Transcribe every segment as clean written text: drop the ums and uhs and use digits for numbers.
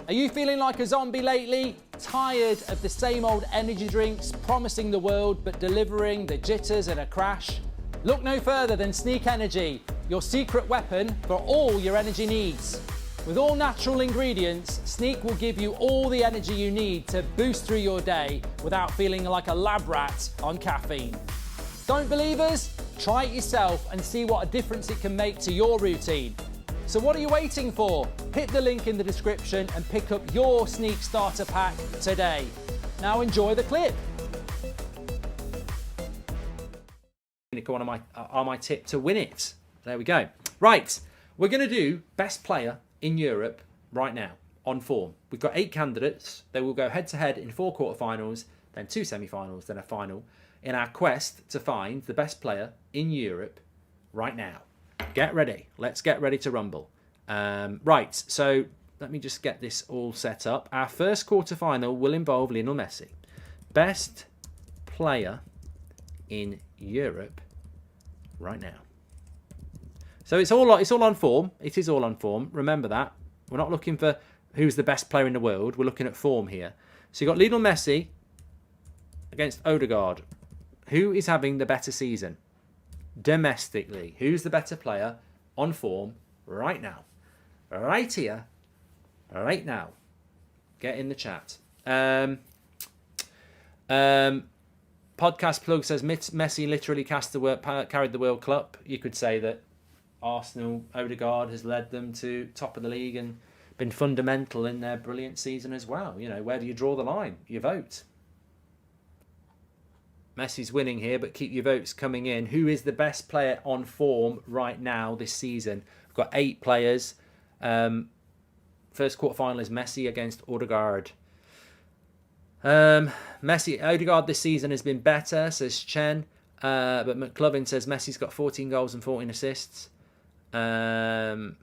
Are you feeling like a zombie lately? Tired of the same old energy drinks promising the world but delivering the jitters and a crash? Look no further than Sneak Energy, your secret weapon for all your energy needs. With all natural ingredients, Sneak will give you all the energy you need to boost through your day without feeling like a lab rat on caffeine. Don't believe us? Try it yourself and see what a difference it can make to your routine. So what are you waiting for? Hit the link in the description and pick up your Sneak starter pack today. Now enjoy the clip. Are my tip to win it. There we go. Right, we're going to do best player in Europe right now on form. We've got 8 candidates. They will go head to head in 4 quarterfinals, then 2 semi-finals, then a final in our quest to find the best player in Europe right now. Get ready. Let's get ready to rumble. Right, so let me just get this all set up. Our first quarterfinal will involve Lionel Messi. Best player in Europe right now. So it's all on form. It is all on form. Remember that. We're not looking for who's the best player in the world. We're looking at form here. So you've got Lionel Messi against Odegaard. Who is having the better season? Domestically. Who's the better player on form right now? Right here. Right now. Get in the chat. Podcast plug says Messi literally carried the World Cup. You could say that Arsenal, Odegaard has led them to top of the league and been fundamental in their brilliant season as well. You know, where do you draw the line? You vote. Messi's winning here, but keep your votes coming in. Who is the best player on form right now this season? We've got 8 players. First quarterfinal is Messi against Odegaard. Odegaard this season has been better, says Chen. But McClovin says Messi's got 14 goals and 14 assists. On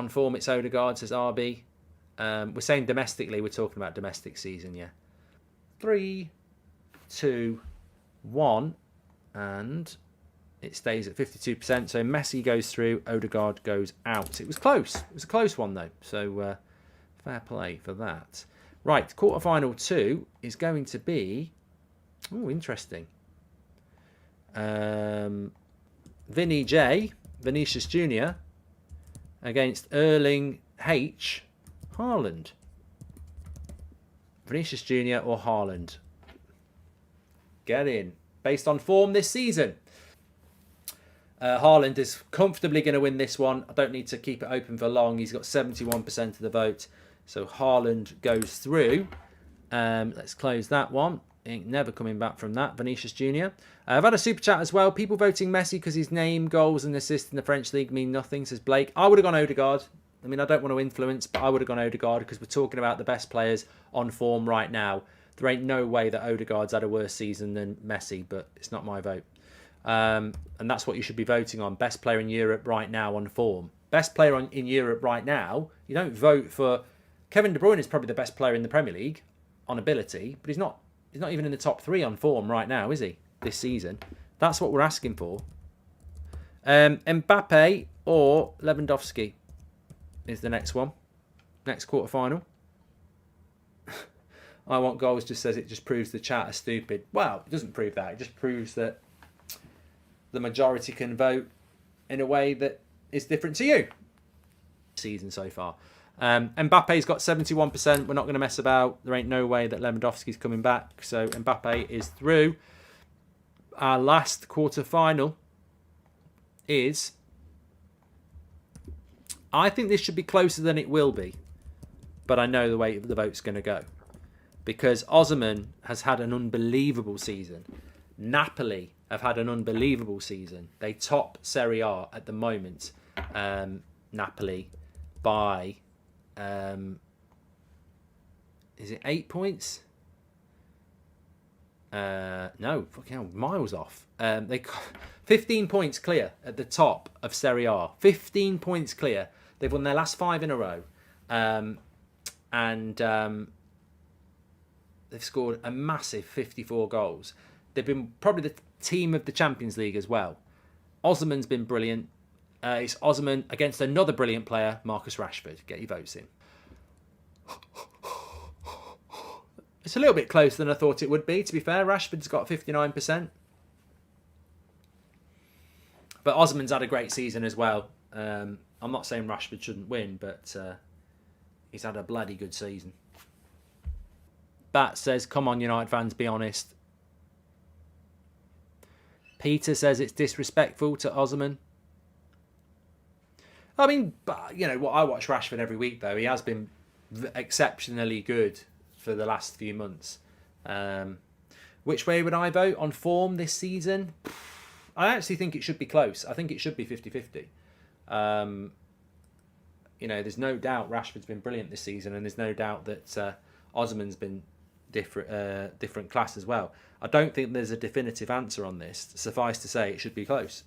form, it's Odegaard, says RB. We're saying domestically, we're talking about domestic season, yeah. 3, 2, 1, and it stays at 52%. So Messi goes through, Odegaard goes out. It was close. It was a close one, though. So fair play for that. Right, quarterfinal 2 is going to be... Oh, interesting. Vinny J, Vinicius Jr. against Erling H, Haaland. Vinicius Jr. or Haaland. Get in. Based on form this season. Haaland is comfortably going to win this one. I don't need to keep it open for long. He's got 71% of the vote. So Haaland goes through. Let's close that one. Ain't never coming back from that. Vinicius Jr. I've had a super chat as well. People voting Messi because his name, goals and assists in the French league mean nothing, says Blake. I would have gone Odegaard. I mean, I don't want to influence, but I would have gone Odegaard because we're talking about the best players on form right now. There ain't no way that Odegaard's had a worse season than Messi, but it's not my vote. And that's what you should be voting on. Best player in Europe right now on form. Best player in Europe right now. You don't vote for... Kevin De Bruyne is probably the best player in the Premier League on ability, but he's not even in the top 3 on form right now, is he? This season. That's what we're asking for. Mbappe or Lewandowski is the next one. Next quarterfinal. I want goals just says it just proves the chat are stupid. Well, it doesn't prove that. It just proves that the majority can vote in a way that is different to you. Season so far. Mbappe's got 71%. We're not going to mess about. There ain't no way that Lewandowski's coming back. So Mbappe is through. Our last quarter-final is... I think this should be closer than it will be. But I know the way the vote's going to go. Because Osimhen has had an unbelievable season. Napoli have had an unbelievable season. They top Serie A at the moment. Napoli by... is it 8 points? No, fucking hell, miles off. They 15 points clear at the top of Serie A. 15 points clear. They've won their last 5 in a row, and they've scored a massive 54 goals. They've been probably the team of the Champions League as well. Osimhen's been brilliant. It's Osman against another brilliant player, Marcus Rashford. Get your votes in. It's a little bit closer than I thought it would be, to be fair. Rashford's got 59%. But Osman's had a great season as well. I'm not saying Rashford shouldn't win, but he's had a bloody good season. Bat says, come on, United fans, be honest. Peter says it's disrespectful to Osman. I mean, you know, I watch Rashford every week, though. He has been exceptionally good for the last few months. Which way would I vote on form this season? I actually think it should be close. I think it should be 50-50. You know, there's no doubt Rashford's been brilliant this season, and there's no doubt that Osman's been different class as well. I don't think there's a definitive answer on this. Suffice to say, it should be close.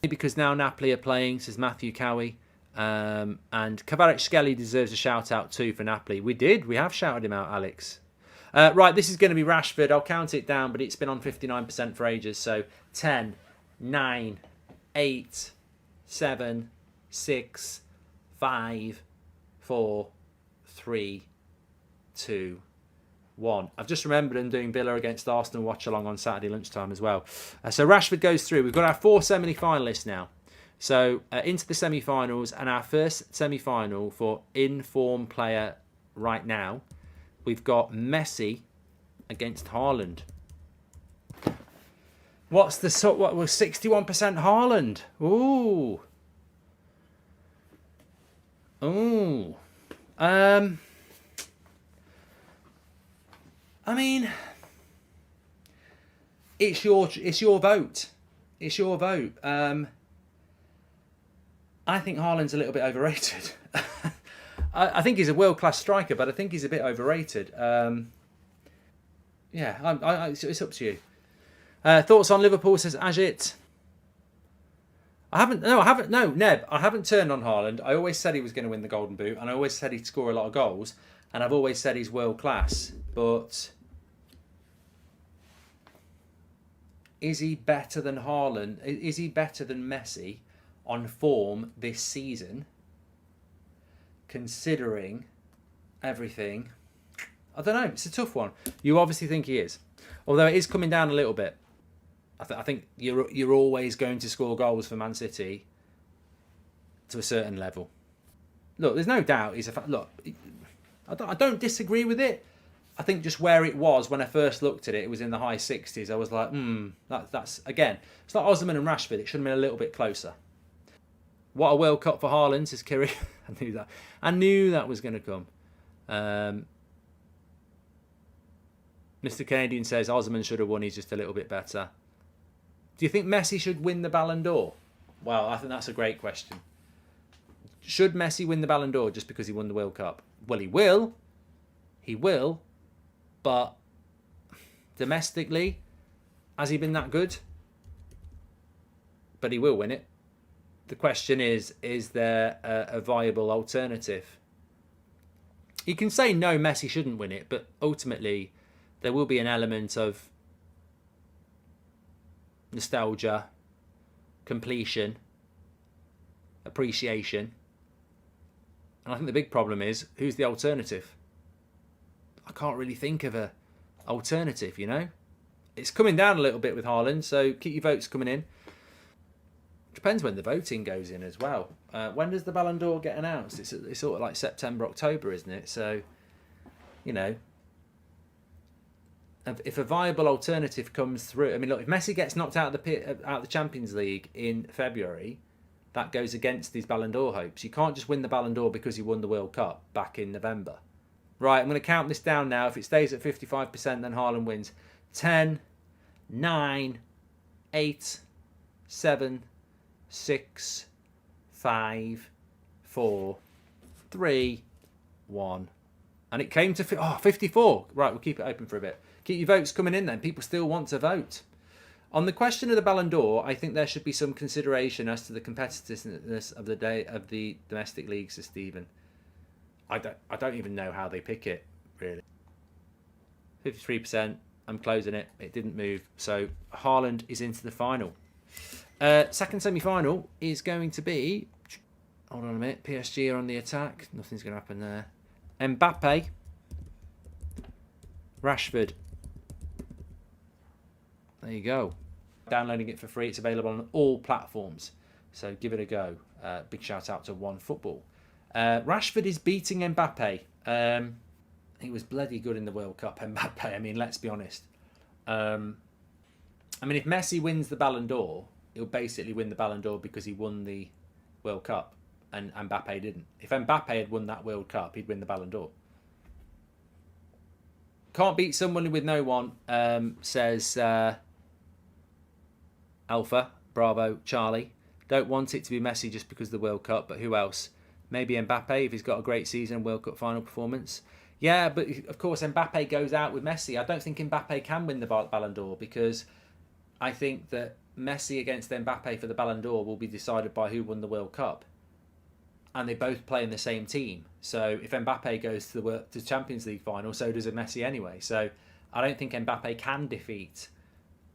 Because now Napoli are playing, says Matthew Cowie. And Kvaratskhelia deserves a shout out too for Napoli. We have shouted him out, Alex. Right, this is going to be Rashford. I'll count it down, but it's been on 59% for ages. So 10, 9, 8, 7, 6, 5, 4, 3, 2, 1. I've just remembered I'm doing Villa against Arsenal watch along on Saturday lunchtime as well. So Rashford goes through. We've got our 4 semi-finalists now. So into the semi-finals, and our first semi-final for in-form player right now, we've got Messi against Haaland. What was 61% Haaland? Ooh. Ooh. I mean, it's your vote. It's your vote. I think Haaland's a little bit overrated. I think he's a world-class striker, but I think he's a bit overrated. Yeah, it's up to you. Thoughts on Liverpool, says Ajit. Neb, I haven't turned on Haaland. I always said he was going to win the Golden Boot, and I always said he'd score a lot of goals, and I've always said he's world-class. But is he better than Haaland? Is he better than Messi on form this season, considering everything? I don't know. It's a tough one. You obviously think he is, although it is coming down a little bit. I think you're always going to score goals for Man City to a certain level. Look, there's no doubt he's a look. I don't disagree with it. I think just where it was when I first looked at it, it was in the high 60s. I was like, that's again. It's like Osman and Rashford. It should have been a little bit closer. What a World Cup for Haaland, says Kiri. I knew that was going to come. Mr. Canadian says Osman should have won. He's just a little bit better. Do you think Messi should win the Ballon d'Or? Well, I think that's a great question. Should Messi win the Ballon d'Or just because he won the World Cup? Well, he will. He will. But domestically, has he been that good? But he will win it. The question is there a viable alternative? You can say no, Messi shouldn't win it, but ultimately there will be an element of nostalgia, completion, appreciation. And I think the big problem is, who's the alternative? I can't really think of a alternative, you know? It's coming down a little bit with Haaland, so keep your votes coming in. Depends when the voting goes in as well. When does the Ballon d'Or get announced? It's sort of like September, October, isn't it? So, you know, if a viable alternative comes through, I mean, look, if Messi gets knocked out of the Champions League in February, that goes against these Ballon d'Or hopes. You can't just win the Ballon d'Or because you won the World Cup back in November. Right, I'm going to count this down now. If it stays at 55%, then Haaland wins. 10, 9, 8, 7, 6, 5, 4, 3, 1. And it came to 54. Right, we'll keep it open for a bit. Keep your votes coming in then. People still want to vote. On the question of the Ballon d'Or, I think there should be some consideration as to the competitiveness of the domestic leagues, says Stephen. I don't even know how they pick it, really. 53%. I'm closing it. It didn't move. So Haaland is into the final. Second semi-final is going to be... Hold on a minute. PSG are on the attack. Nothing's going to happen there. Mbappe. Rashford. There you go. Downloading it for free. It's available on all platforms. So give it a go. Big shout out to OneFootball. Rashford is beating Mbappe. He was bloody good in the World Cup, Mbappe. I mean, let's be honest. I mean, if Messi wins the Ballon d'Or, he'll basically win the Ballon d'Or because he won the World Cup and Mbappe didn't. If Mbappe had won that World Cup, he'd win the Ballon d'Or. Can't beat someone with no one, says Alpha, Bravo, Charlie. Don't want it to be Messi just because of the World Cup, but who else? Maybe Mbappe if he's got a great season, World Cup final performance. Yeah, but of course Mbappe goes out with Messi. I don't think Mbappe can win the Ballon d'Or because I think that Messi against Mbappe for the Ballon d'Or will be decided by who won the World Cup. And they both play in the same team. So if Mbappe goes to the Champions League final, so does Messi anyway. So I don't think Mbappe can defeat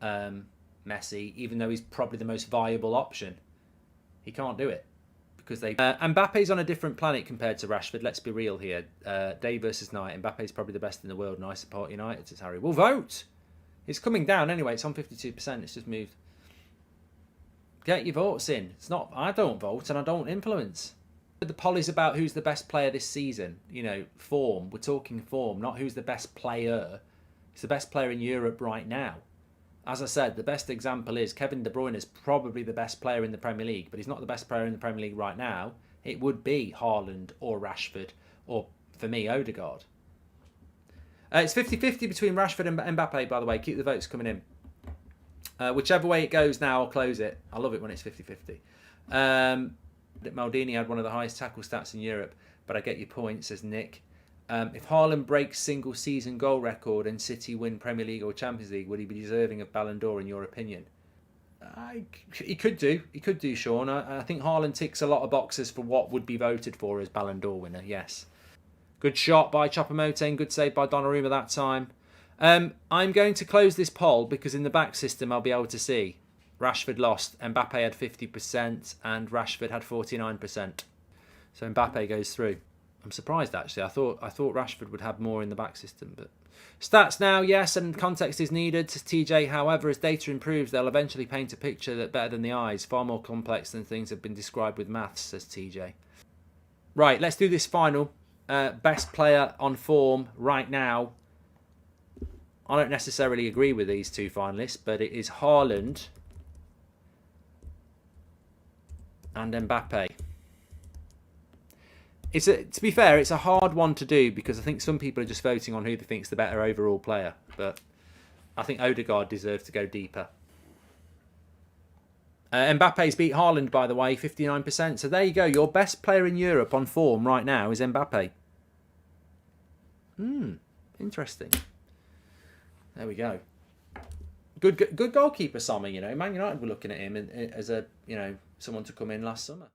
Messi, even though he's probably the most viable option. He can't do it. Because they Mbappe's on a different planet compared to Rashford. Let's be real here. Day versus night. Mbappe's probably the best in the world, and I support United. Says Harry. Well, vote. It's coming down anyway. It's on 52%. It's just moved. Get your votes in. It's not. I don't vote and I don't influence. The poll is about who's the best player this season. You know, form. We're talking form, not who's the best player. He's the best player in Europe right now. As I said, the best example is Kevin De Bruyne is probably the best player in the Premier League, but he's not the best player in the Premier League right now. It would be Haaland or Rashford or, for me, Odegaard. It's 50-50 between Rashford and Mbappe, by the way. Keep the votes coming in. Whichever way it goes now, I'll close it. I love it when it's 50-50. Maldini had one of the highest tackle stats in Europe, but I get your point, says Nick. If Haaland breaks single season goal record and City win Premier League or Champions League, would he be deserving of Ballon d'Or in your opinion? He could do. He could do, Sean. I think Haaland ticks a lot of boxes for what would be voted for as Ballon d'Or winner, yes. Good shot by Choupo-Moting. Good save by Donnarumma that time. I'm going to close this poll because in the back system I'll be able to see. Rashford lost. Mbappe had 50% and Rashford had 49%. So Mbappe goes through. I'm surprised actually. I thought Rashford would have more in the back system, but stats now, yes, and context is needed. Says TJ. However, as data improves, they'll eventually paint a picture that better than the eyes, far more complex than things have been described with maths. Says TJ. Right, let's do this final. Best player on form right now. I don't necessarily agree with these two finalists, but it is Haaland and Mbappe. To be fair, it's a hard one to do because I think some people are just voting on who they think's the better overall player. But I think Odegaard deserves to go deeper. Mbappe's beat Haaland, by the way, 59%. So there you go. Your best player in Europe on form right now is Mbappe. Interesting. There we go. Good goalkeeper, Sommer. You know, Man United were looking at him as a someone to come in last summer.